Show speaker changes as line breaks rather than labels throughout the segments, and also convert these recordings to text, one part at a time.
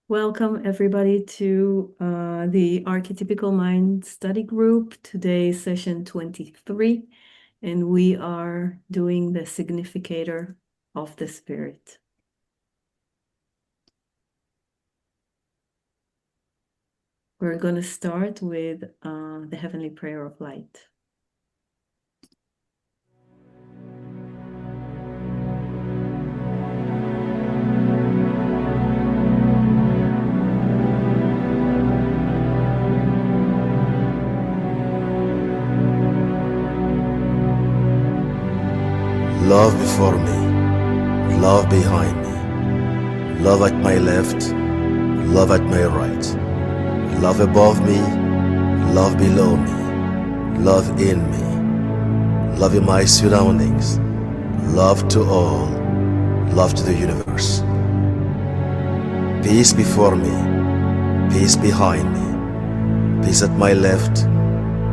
Welcome everybody to the Archetypical Mind Study Group. Today is session 23, and we are doing the Significator of the Spirit. We're going to start with the Heavenly Prayer of Light.
Love before me, love behind me, love at my left, love at my right, love above me, love below me, love in me, love in my surroundings, love to all, love to the universe. Peace before me, peace behind me, peace at my left,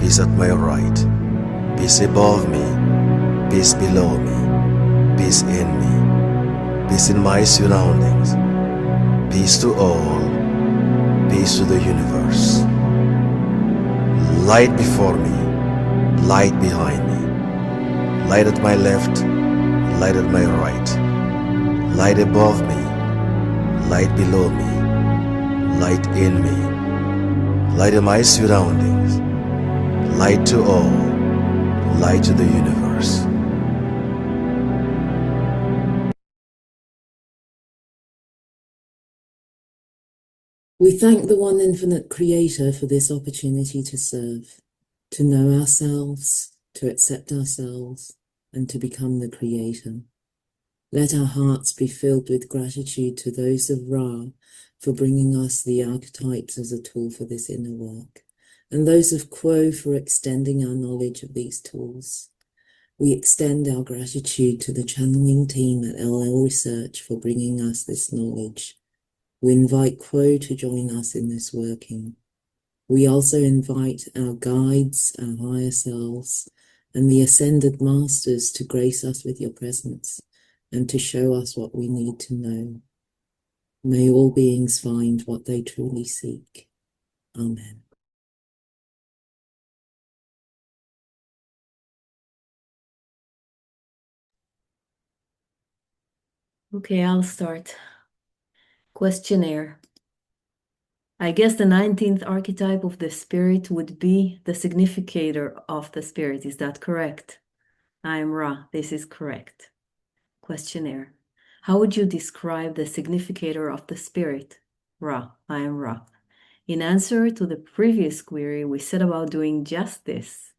peace at my right, peace above me, peace below me, peace in me, peace in my surroundings, peace to all, peace to the universe. Light before me, light behind me, light at my left, light at my right, light above me, light below me, light in me, light in my surroundings, light to all, light to the universe.
We thank the one infinite creator for this opportunity to serve, to know ourselves, to accept ourselves, and to become the creator. Let our hearts be filled with gratitude to those of Ra for bringing us the archetypes as a tool for this inner work, and those of Quo for extending our knowledge of these tools. We extend our gratitude to the channeling team at LL Research for bringing us this knowledge. We invite Quo to join us in this working. We also invite our guides, our higher selves, and the ascended masters to grace us with your presence and to show us what we need to know. May all beings find what they truly seek. Amen.
Okay, I'll start. Questionnaire. I guess the 19th archetype of the spirit would be the significator of the spirit. Is that correct? I am Ra. This is correct. Questionnaire. How would you describe the significator of the spirit? Ra. I am Ra. In answer to the previous query, we said about doing just this.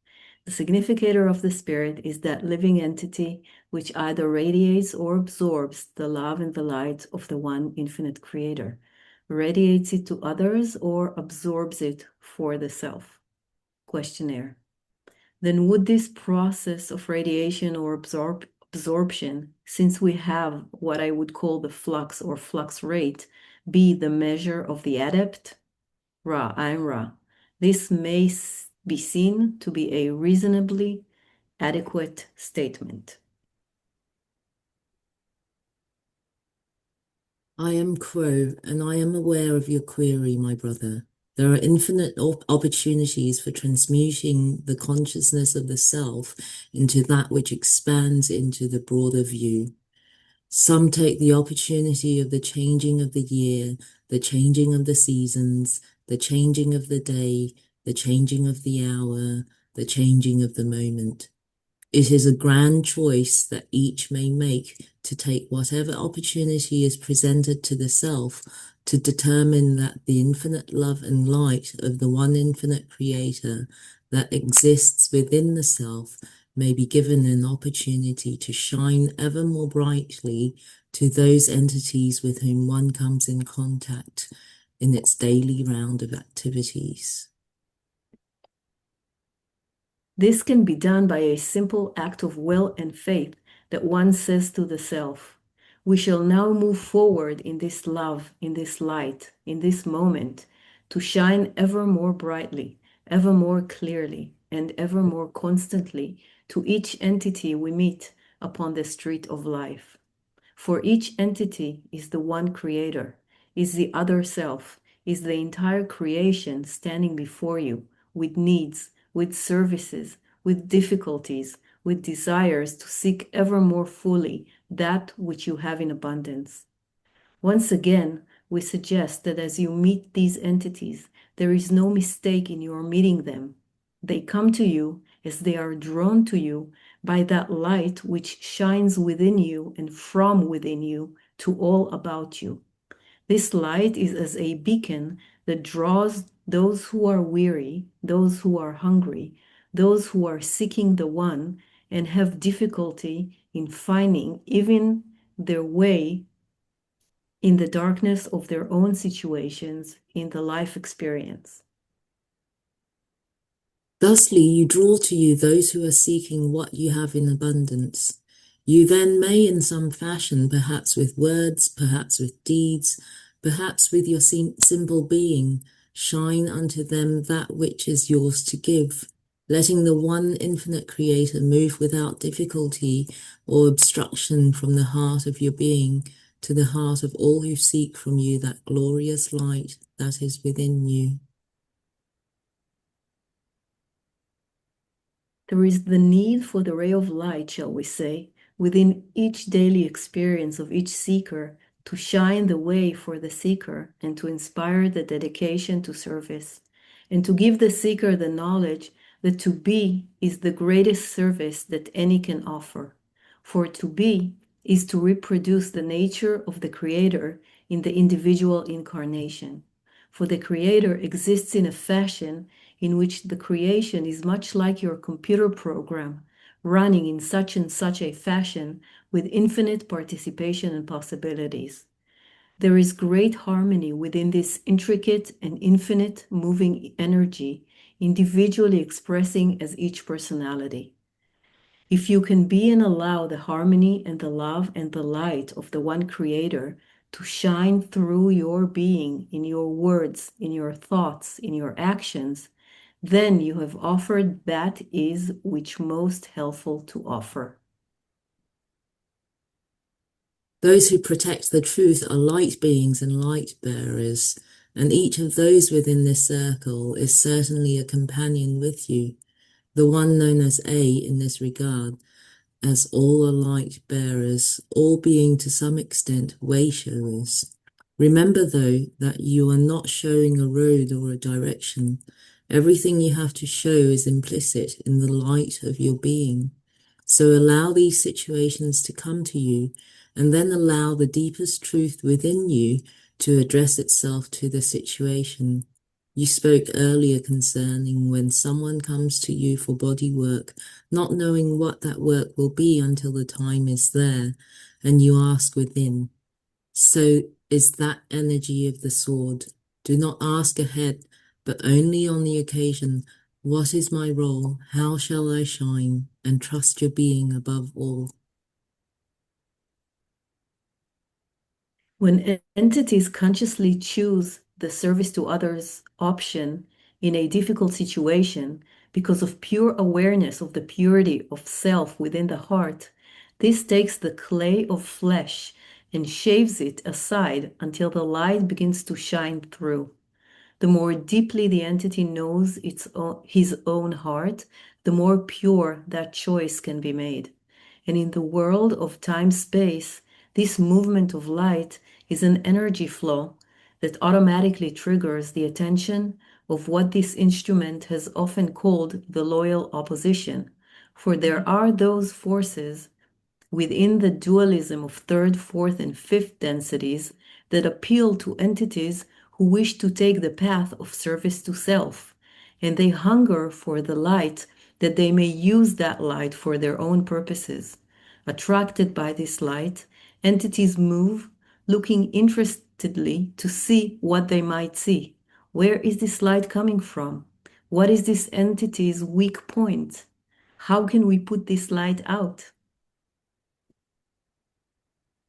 The significator of the spirit is that living entity which either radiates or absorbs the love and the light of the one infinite creator, radiates it to others, or absorbs it for the self. Questionnaire. Then would this process of radiation or absorption, since we have what I would call the flux or flux rate, be the measure of the adept? Ra, I'm Ra. This may be seen to be a reasonably adequate statement.
I am Quo, and I am aware of your query, my brother. There are infinite opportunities for transmuting the consciousness of the self into that which expands into the broader view. Some take the opportunity of the changing of the year, the changing of the seasons, the changing of the day, the changing of the hour, the changing of the moment. It is a grand choice that each may make to take whatever opportunity is presented to the self to determine that the infinite love and light of the one infinite creator that exists within the self may be given an opportunity to shine ever more brightly to those entities with whom one comes in contact in its daily round of activities.
This can be done by a simple act of will and faith that one says to the self, we shall now move forward in this love, in this light, in this moment, to shine ever more brightly, ever more clearly, and ever more constantly to each entity we meet upon the street of life. For each entity is the one creator. is the other self, is the entire creation standing before you with needs, with services, with difficulties, with desires to seek ever more fully that which you have in abundance. Once again, we suggest that as you meet these entities, there is no mistake in your meeting them. They come to you as they are drawn to you by that light which shines within you and from within you to all about you. This light is as a beacon that draws those who are weary, those who are hungry, those who are seeking the one and have difficulty in finding even their way in the darkness of their own situations in the life experience.
Thusly, you draw to you those who are seeking what you have in abundance. You then may, in some fashion, perhaps with words, perhaps with deeds, perhaps with your simple being, shine unto them that which is yours to give, letting the one infinite Creator move without difficulty or obstruction from the heart of your being to the heart of all who seek from you that glorious light that is within you.
There is the need for the ray of light, shall we say, within each daily experience of each seeker to shine the way for the seeker and to inspire the dedication to service, and to give the seeker the knowledge that to be is the greatest service that any can offer. For to be is to reproduce the nature of the Creator in the individual incarnation. For the Creator exists in a fashion in which the creation is much like your computer program, running in such and such a fashion with infinite participation and possibilities. There is great harmony within this intricate and infinite moving energy, individually expressing as each personality. If you can be and allow the harmony and the love and the light of the one Creator to shine through your being, in your words, in your thoughts, in your actions, then you have offered that is which most helpful to offer.
Those who protect the truth are light beings and light bearers, and each of those within this circle is certainly a companion with you, the one known as A in this regard, as all are light bearers, all being to some extent way showers. Remember, though, that you are not showing a road or a direction. Everything you have to show is implicit in the light of your being. So allow these situations to come to you, and then allow the deepest truth within you to address itself to the situation. You spoke earlier concerning when someone comes to you for body work, not knowing what that work will be until the time is there, and you ask within. So is that energy of the sword. Do not ask ahead, but only on the occasion, what is my role? How shall I shine? And trust your being above all.
When entities consciously choose the service to others option in a difficult situation because of pure awareness of the purity of self within the heart, this takes the clay of flesh and shaves it aside until the light begins to shine through. The more deeply the entity knows his own heart, the more pure that choice can be made. And in the world of time-space, this movement of light is an energy flow that automatically triggers the attention of what this instrument has often called the loyal opposition. For there are those forces within the dualism of third, fourth, and fifth densities that appeal to entities who wish to take the path of service to self, and they hunger for the light that they may use that light for their own purposes. Attracted by this light, entities move, looking interestedly to see what they might see. Where is this light coming from? What is this entity's weak point? How can we put this light out?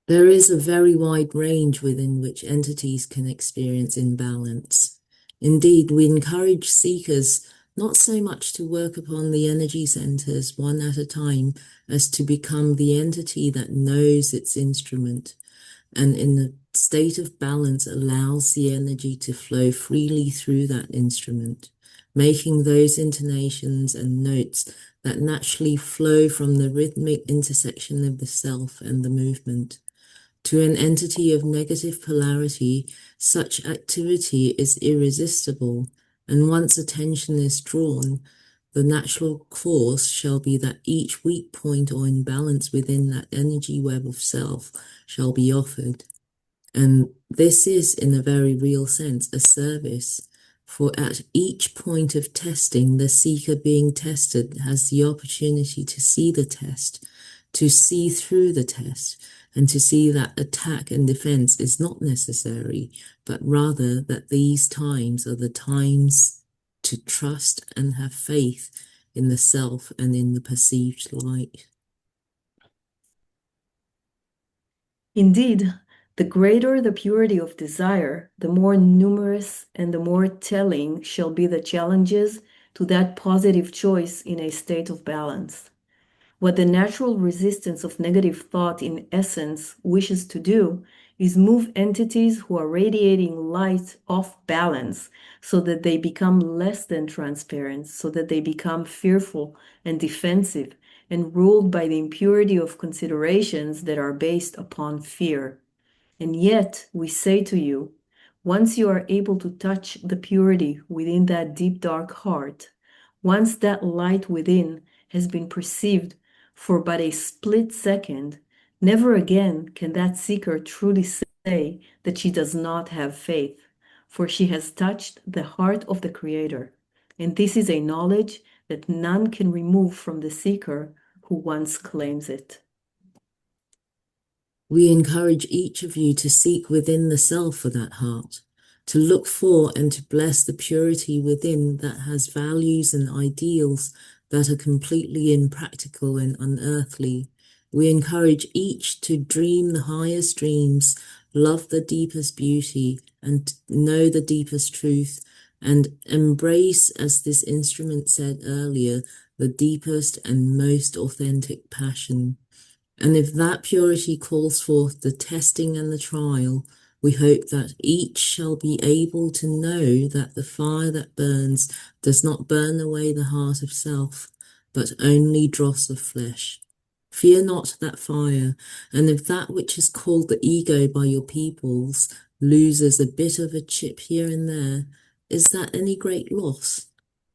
There is a very wide range within which entities can experience imbalance. Indeed, we encourage seekers not so much to work upon the energy centers one at a time as to become the entity that knows its instrument. and in a state of balance allows the energy to flow freely through that instrument, making those intonations and notes that naturally flow from the rhythmic intersection of the self and the movement. To an entity of negative polarity, such activity is irresistible, and once attention is drawn, the natural course shall be that each weak point or imbalance within that energy web of self shall be offered. And this is, in a very real sense, a service. For at each point of testing, the seeker being tested has the opportunity to see the test, to see through the test, and to see that attack and defense is not necessary, but rather that these times are the times to trust and have faith in the self and in the perceived light.
Indeed, the greater the purity of desire, the more numerous and the more telling shall be the challenges to that positive choice in a state of balance. What the natural resistance of negative thought in essence wishes to do is move entities who are radiating light off balance so that they become less than transparent, so that they become fearful and defensive and ruled by the impurity of considerations that are based upon fear. And yet we say to you, once you are able to touch the purity within that deep dark heart, once that light within has been perceived for but a split second, never again can that seeker truly say that she does not have faith, for she has touched the heart of the Creator. And this is a knowledge that none can remove from the seeker who once claims it.
We encourage each of you to seek within the self for that heart, to look for and to bless the purity within that has values and ideals that are completely impractical and unearthly. We encourage each to dream the highest dreams, love the deepest beauty, and know the deepest truth, and embrace, as this instrument said earlier, the deepest and most authentic passion. And if that purity calls forth the testing and the trial, we hope that each shall be able to know that the fire that burns does not burn away the heart of self, but only dross of flesh. Fear not that fire, and if that which is called the ego by your peoples loses a bit of a chip here and there, is that any great loss?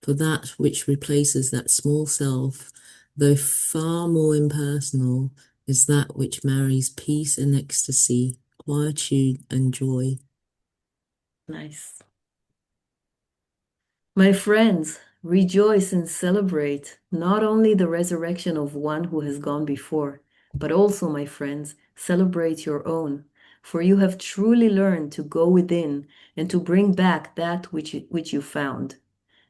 For that which replaces that small self, though far more impersonal, is that which marries peace and ecstasy, quietude and joy.
Nice. My friends, rejoice and celebrate not only the resurrection of one who has gone before, but also, my friends, celebrate your own, for you have truly learned to go within and to bring back that which you found.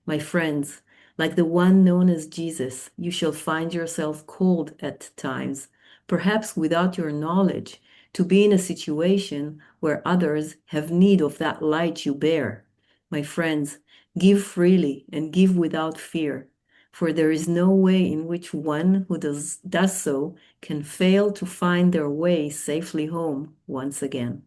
My friends, like the one known as Jesus, you shall find yourself called at times, perhaps without your knowledge, to be in a situation where others have need of that light you bear. My friends, give freely and give without fear, for there is no way in which one who does so can fail to find their way safely home once again.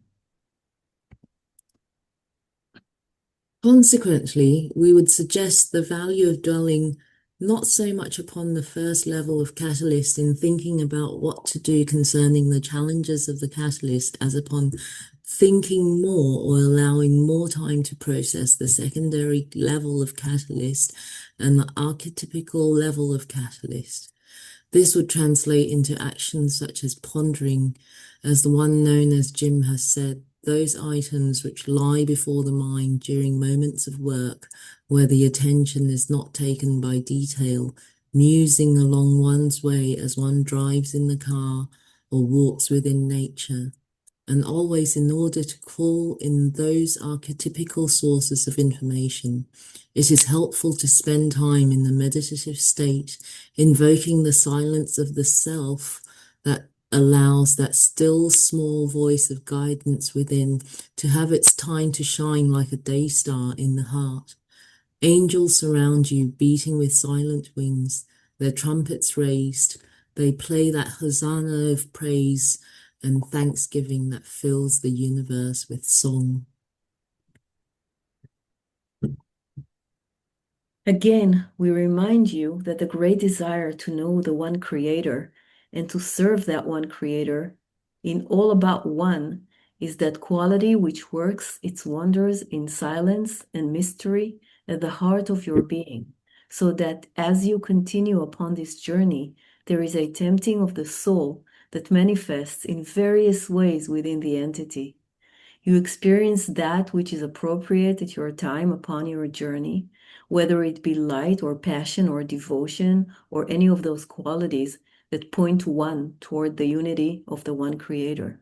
Consequently, we would suggest the value of dwelling not so much upon the first level of catalyst in thinking about what to do concerning the challenges of the catalyst as upon thinking more or allowing more time to process the secondary level of catalyst and the archetypical level of catalyst. This would translate into actions such as pondering, as the one known as Jim has said, those items which lie before the mind during moments of work where the attention is not taken by detail, musing along one's way as one drives in the car or walks within nature, and always in order to call in those archetypical sources of information. It is helpful to spend time in the meditative state, invoking the silence of the self that allows that still small voice of guidance within to have its time to shine like a day star in the heart. Angels surround you, beating with silent wings, their trumpets raised. They play that hosanna of praise and thanksgiving that fills the universe with song.
Again, we remind you that the great desire to know the one creator and to serve that one creator in all about one is that quality which works its wonders in silence and mystery at the heart of your being, so that as you continue upon this journey, there is a tempting of the soul that manifests in various ways within the entity. You experience that which is appropriate at your time upon your journey, whether it be light or passion or devotion or any of those qualities that point one toward the unity of the one creator.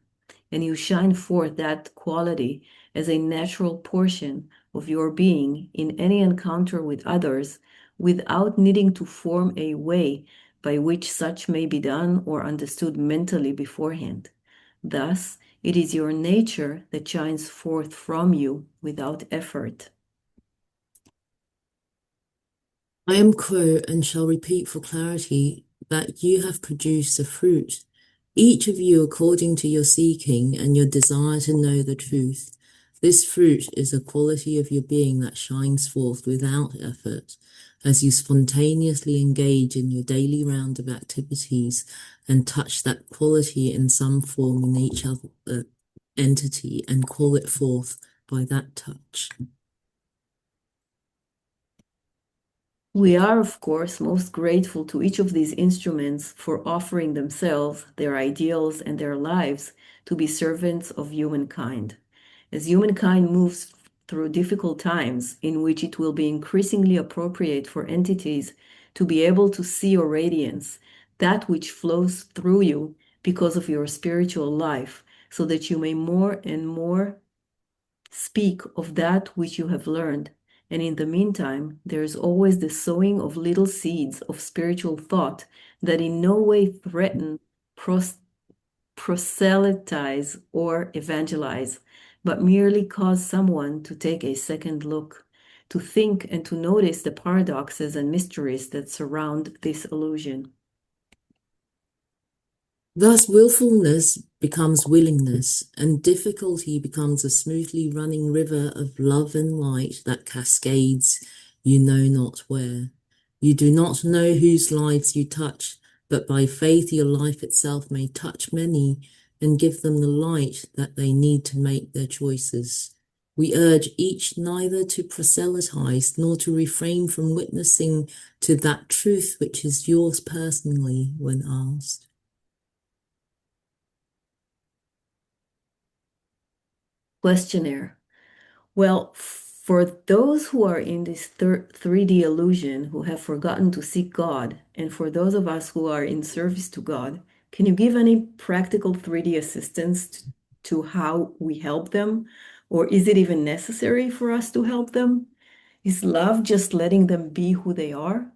And you shine forth that quality as a natural portion of your being in any encounter with others without needing to form a way by which such may be done or understood mentally beforehand. Thus, it is your nature that shines forth from you without effort.
I am Crow and shall repeat for clarity that you have produced a fruit, each of you according to your seeking and your desire to know the truth. This fruit is a quality of your being that shines forth without effort as you spontaneously engage in your daily round of activities and touch that quality in some form in each other entity and call it forth by that touch.
We are, of course, most grateful to each of these instruments for offering themselves, their ideals, and their lives to be servants of humankind. As humankind moves through difficult times in which it will be increasingly appropriate for entities to be able to see your radiance, that which flows through you because of your spiritual life, so that you may more and more speak of that which you have learned. And in the meantime, there is always the sowing of little seeds of spiritual thought that in no way threaten, proselytize, or evangelize, but merely cause someone to take a second look, to think and to notice the paradoxes and mysteries that surround this illusion.
Thus, willfulness becomes willingness, and difficulty becomes a smoothly running river of love and light that cascades you know not where. You do not know whose lives you touch, but by faith your life itself may touch many and give them the light that they need to make their choices. We urge each neither to proselytize nor to refrain from witnessing to that truth which is yours personally when asked.
Questionnaire. Well, for those who are in this 3D illusion, who have forgotten to seek God, and for those of us who are in service to God, can you give any practical 3D assistance to how we help them? Or is it even necessary for us to help them? Is love just letting them be who they are?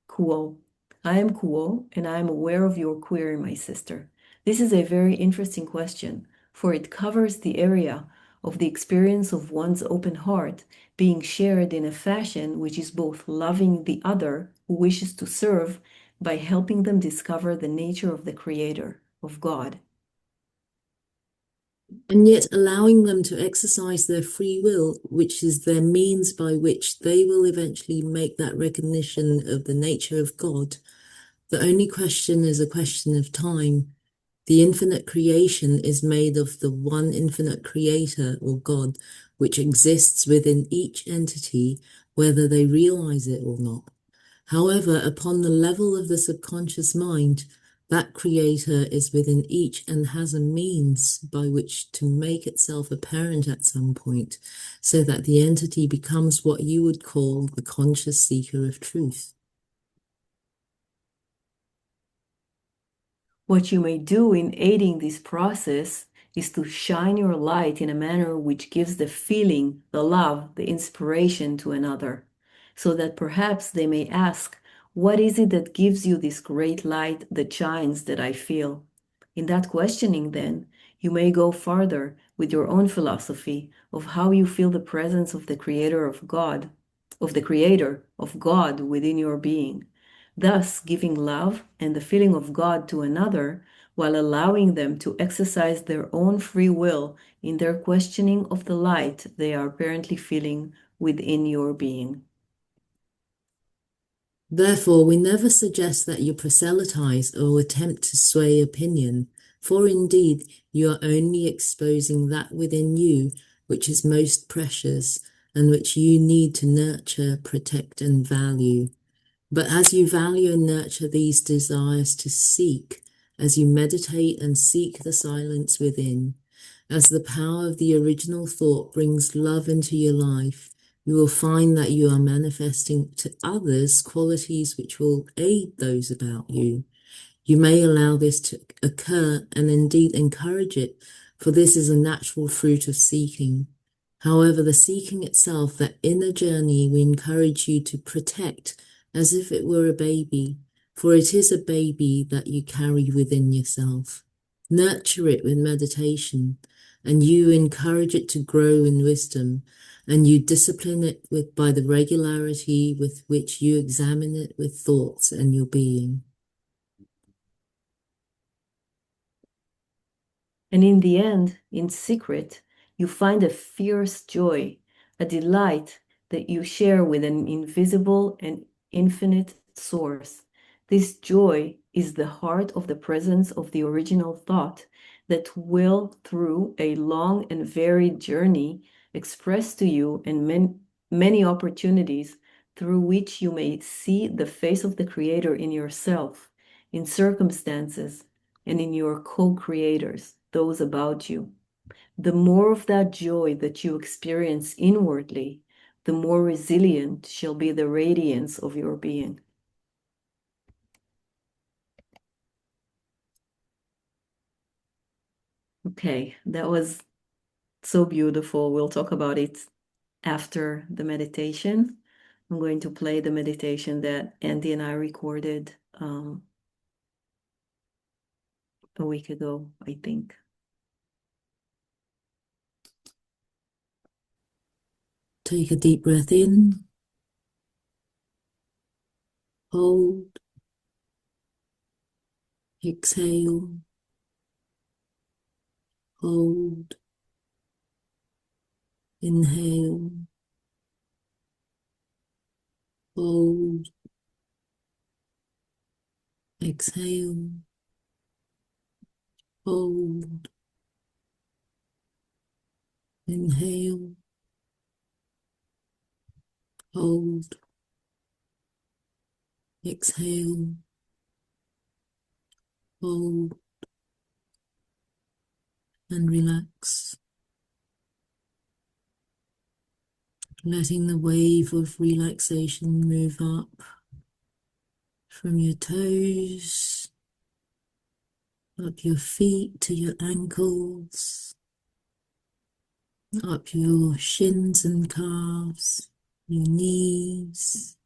Kuo. I am Kuo, and I am aware of your query, my sister. This is a very interesting question, for it covers the area of the experience of one's open heart being shared in a fashion which is both loving the other who wishes to serve by helping them discover the nature of the Creator, of God.
And yet allowing them to exercise their free will, which is their means by which they will eventually make that recognition of the nature of God. The only question is a question of time. The infinite creation is made of the one infinite creator or God, which exists within each entity, whether they realize it or not. However, upon the level of the subconscious mind, that creator is within each and has a means by which to make itself apparent at some point, so that the entity becomes what you would call the conscious seeker of truth.
What you may do in aiding this process is to shine your light in a manner which gives the feeling, the love, the inspiration to another, so that perhaps they may ask, what is it that gives you this great light that shines that I feel? In that questioning, then, you may go farther with your own philosophy of how you feel the presence of the Creator of God, of the Creator of God within your being, thus giving love and the feeling of God to another while allowing them to exercise their own free will in their questioning of the light they are apparently feeling within your being.
Therefore, we never suggest that you proselytize or attempt to sway opinion, for indeed you are only exposing that within you which is most precious and which you need to nurture, protect, and value. But as you value and nurture these desires to seek, as you meditate and seek the silence within, as the power of the original thought brings love into your life, you will find that you are manifesting to others qualities which will aid those about you. You may allow this to occur and indeed encourage it, for this is a natural fruit of seeking. However, the seeking itself, that inner journey, we encourage you to protect as if it were a baby, for it is a baby that you carry within yourself. Nurture it with meditation, and you encourage it to grow in wisdom, and you discipline it by the regularity with which you examine it with thoughts and your being.
And in the end, in secret, you find a fierce joy, a delight that you share with an invisible and infinite source. This joy is the heart of the presence of the original thought that will, through a long and varied journey, express to you and many opportunities through which you may see the face of the Creator in yourself, in circumstances, and in your co-creators, those about you. The more of that joy that you experience inwardly, the more resilient shall be the radiance of your being. Okay, that was so beautiful. We'll talk about it after the meditation. I'm going to play the meditation that Andy and I recorded a week ago, I think.
Take a deep breath in, hold, exhale, hold, inhale, hold, exhale, hold, inhale, hold, exhale, hold, and relax. Letting the wave of relaxation move up from your toes, up your feet to your ankles, up your shins and calves, your knees,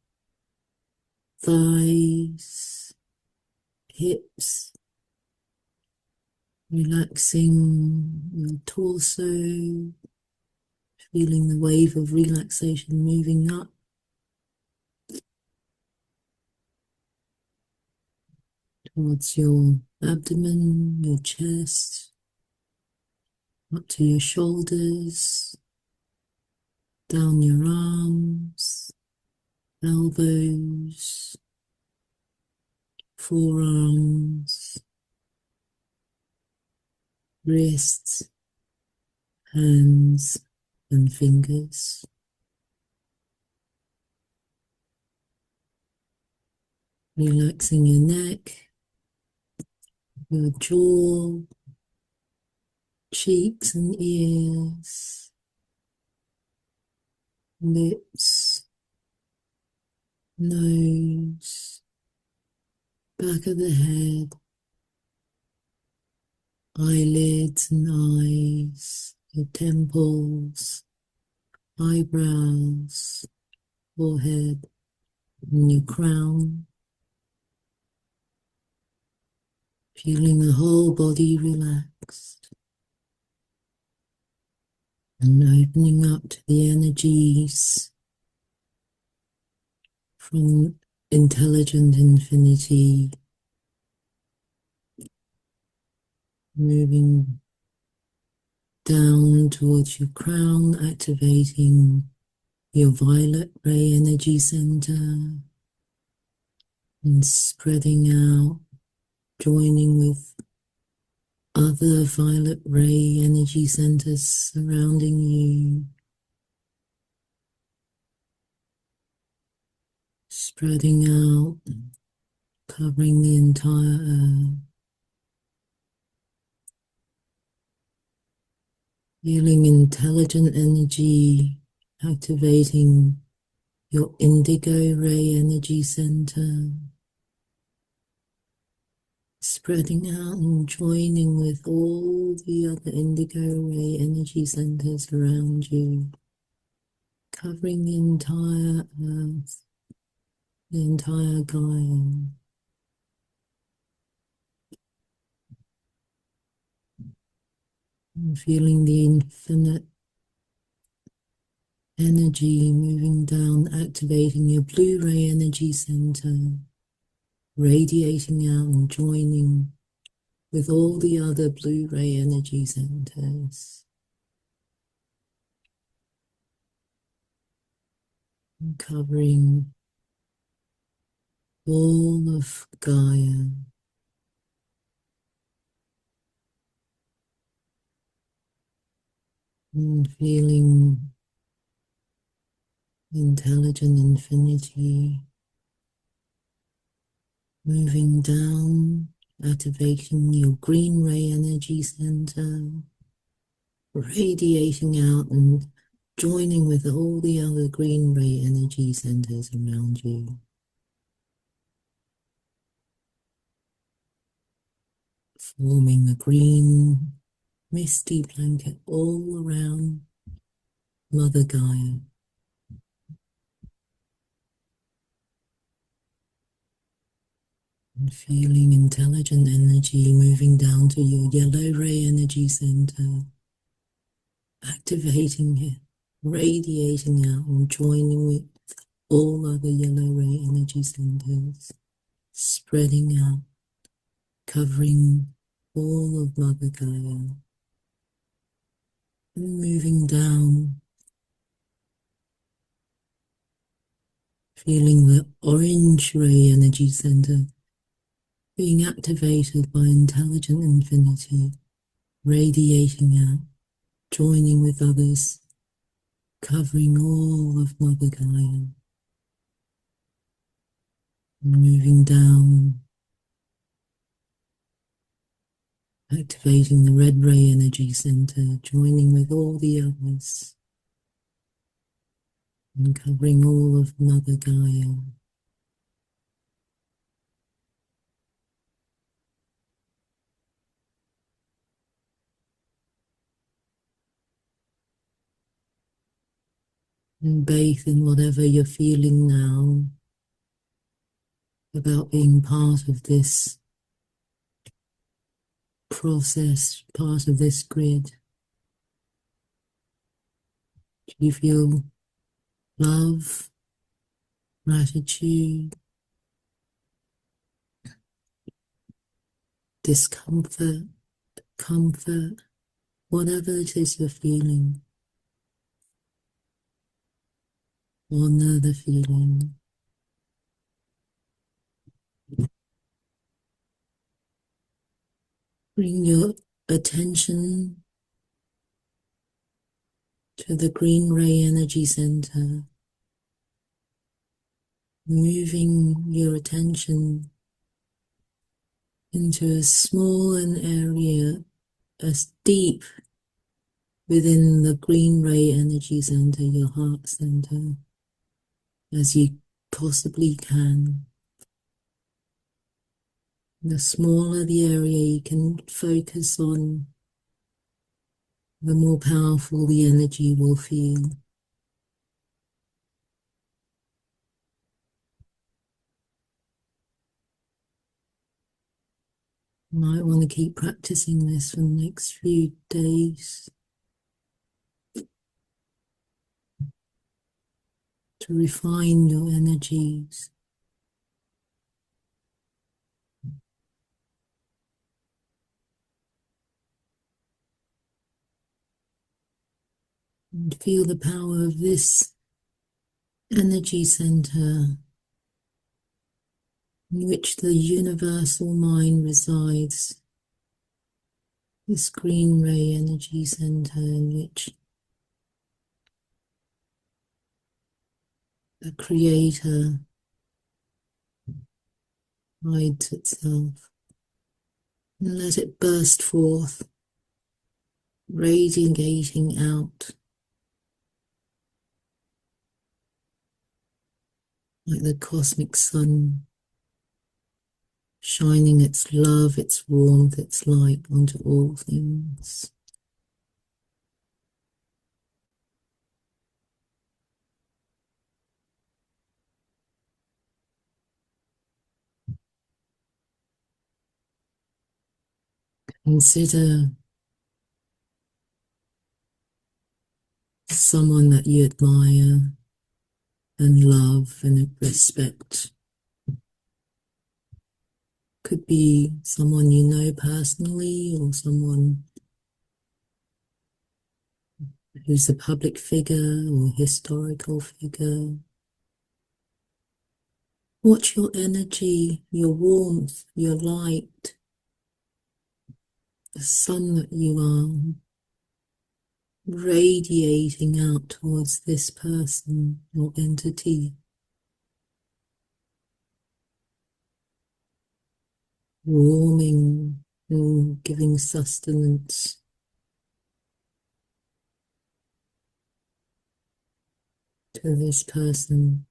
thighs, hips, relaxing your torso, feeling the wave of relaxation moving up towards your abdomen, your chest, up to your shoulders, down your arms, elbows, forearms, wrists, hands, and fingers. Relaxing your neck, your jaw, cheeks and ears, lips, nose, back of the head, eyelids and eyes, your temples, eyebrows, forehead, and your crown. Feeling the whole body relaxed and opening up to the energies from intelligent infinity, moving down towards your crown, activating your violet ray energy center and spreading out, joining with other violet ray energy centers surrounding you, spreading out, covering the entire earth, feeling intelligent energy activating your indigo ray energy center, spreading out and joining with all the other indigo ray energy centers around you, covering the entire earth, the entire Gaia. And feeling the infinite energy moving down, activating your blue ray energy center, radiating out and joining with all the other blue ray energy centers, and covering all of Gaia. And feeling intelligent infinity moving down, activating your green ray energy center, radiating out and joining with all the other green ray energy centers around you. Forming a green misty blanket all around Mother Gaia. And feeling intelligent energy moving down to your yellow ray energy center, activating it, radiating out and joining with all other yellow ray energy centers, spreading out, covering all of Mother Gaia, and moving down, feeling the orange ray energy center being activated by intelligent infinity, radiating out, joining with others, covering all of Mother Gaia, moving down, activating the red ray energy center, joining with all the others, and covering all of Mother Gaia. And bathe in whatever you're feeling now about being part of this process, part of this grid. Do you feel love, gratitude, discomfort, comfort, whatever it is you're feeling? Honor the feeling. Bring your attention to the green ray energy center, moving your attention into a small area as deep within the green ray energy center, your heart center, as you possibly can. The smaller the area you can focus on, the more powerful the energy will feel. You might want to keep practicing this for the next few days to refine your energies. And feel the power of this energy center in which the universal mind resides. This green ray energy center in which the Creator hides itself. And let it burst forth, radiating out like the cosmic sun, shining its love, its warmth, its light onto all things. Consider someone that you admire and love and respect. Could be someone you know personally or someone who's a public figure or historical figure. Watch your energy, your warmth, your light, the sun that you are, radiating out towards this person or entity, warming and giving sustenance to this person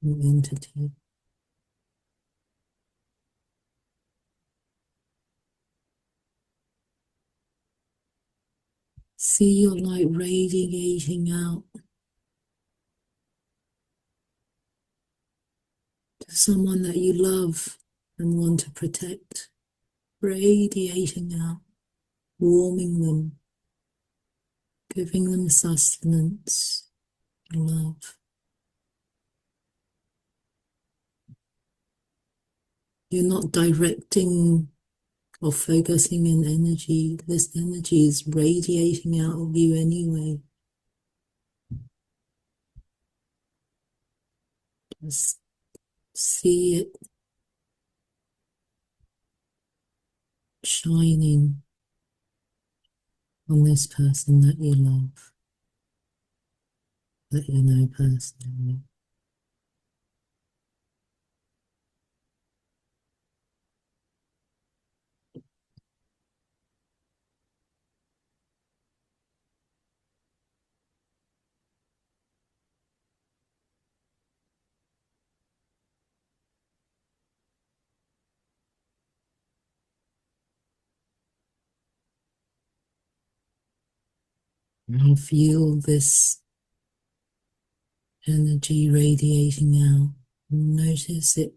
or entity. See your light radiating out to someone that you love and want to protect, radiating out, warming them, giving them sustenance, love. You're not directing or focusing in energy. This energy is radiating out of you anyway. Just see it shining on this person that you love, that you know personally. Now feel this energy radiating out. Notice it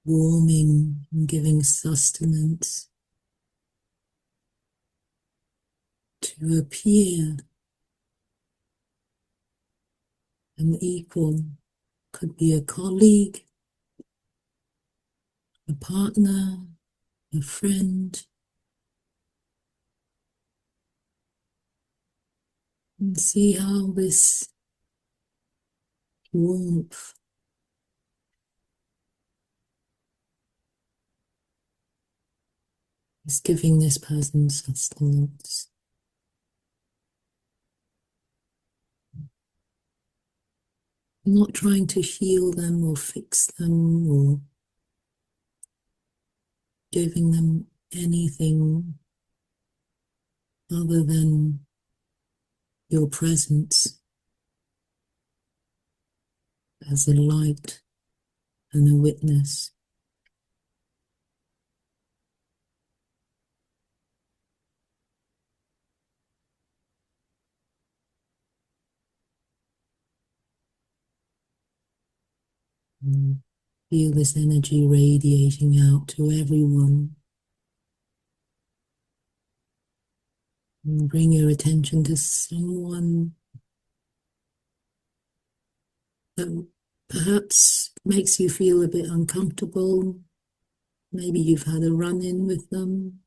warming and giving sustenance to appear an equal. Could be a colleague, a partner, a friend. And see how this warmth is giving this person sustenance. Not trying to heal them or fix them or giving them anything other than your presence as a light and a witness. And feel this energy radiating out to everyone. And bring your attention to someone that perhaps makes you feel a bit uncomfortable. Maybe you've had a run-in with them.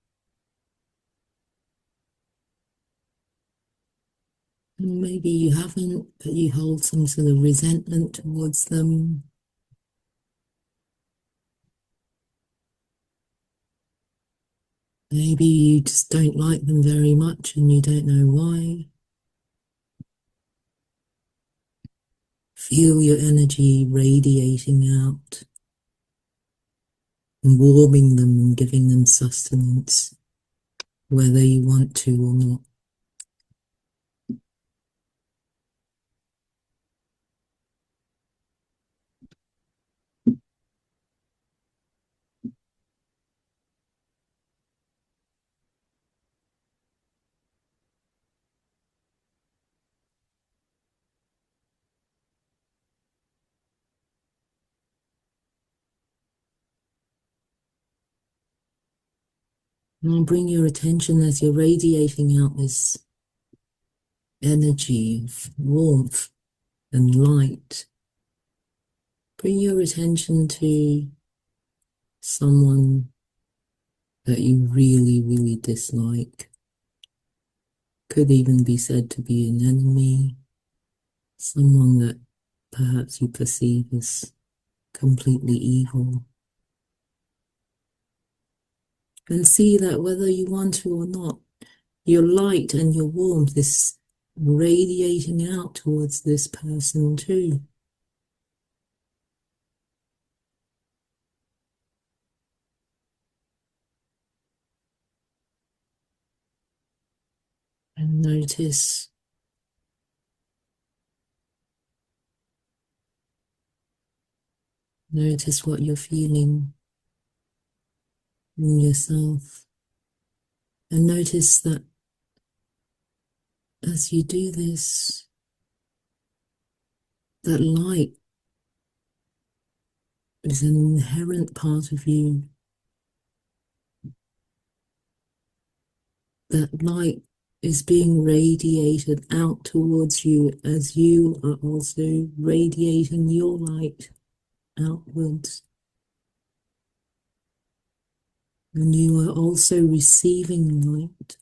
Maybe you haven't, but you hold some sort of resentment towards them. Maybe you just don't like them very much and you don't know why. Feel your energy radiating out and warming them and giving them sustenance, whether you want to or not. Now bring your attention as you're radiating out this energy of warmth and light. Bring your attention to someone that you really, really dislike. Could even be said to be an enemy, someone that perhaps you perceive as completely evil. And see that whether you want to or not, your light and your warmth is radiating out towards this person too. And notice what you're feeling in yourself. And notice that as you do this, that light is an inherent part of you. That light is being radiated out towards you as you are also radiating your light outwards. And you are also receiving light.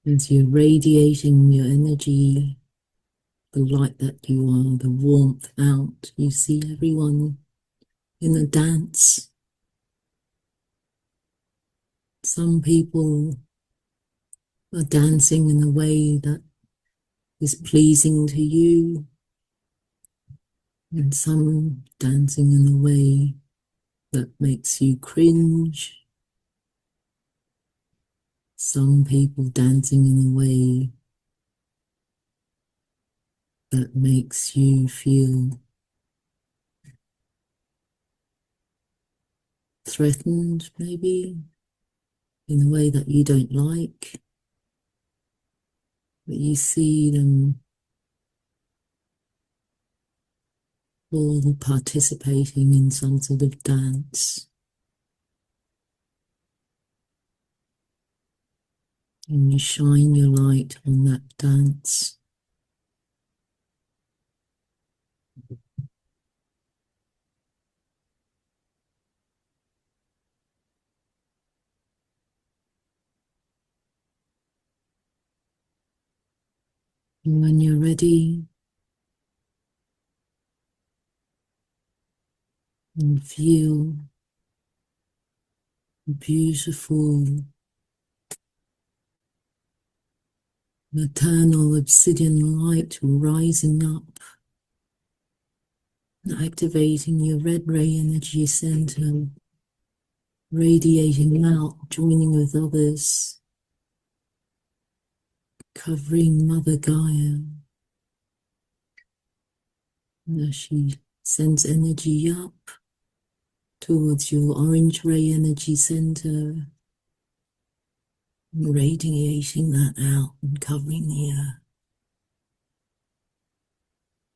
As you're radiating your energy, the light that you are, the warmth out, you see everyone in a dance. Some people are dancing in a way that is pleasing to you, and some dancing in a way that makes you cringe. Some people dancing in a way that makes you feel threatened, maybe, in a way that you don't like. But you see them all participating in some sort of dance. And you shine your light on that dance. And when you're ready, and feel beautiful maternal obsidian light rising up and activating your red ray energy center, radiating out, joining with others, covering Mother Gaia. And as she sends energy up towards your orange ray energy center, radiating that out and covering the earth.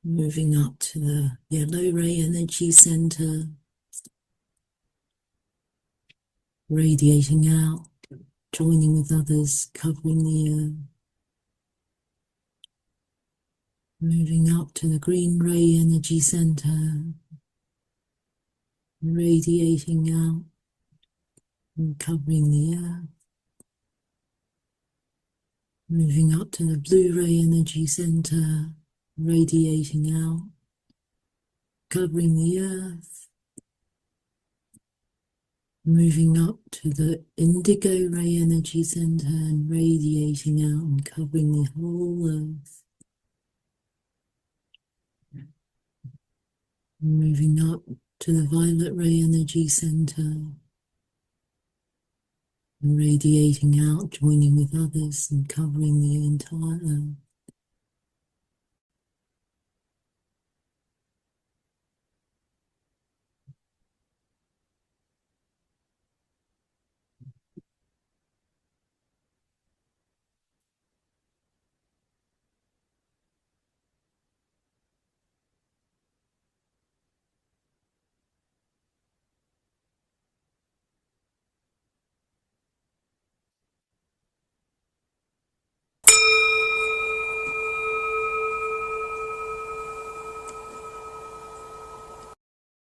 Moving up to the yellow ray energy center, radiating out, joining with others, covering the earth. Moving up to the green ray energy center, radiating out and covering the earth. Moving up to the blue ray energy center, radiating out, covering the earth. Moving up to the indigo ray energy center and radiating out and covering the whole earth. Moving up to the violet ray energy center and radiating out, joining with others and covering the entire earth.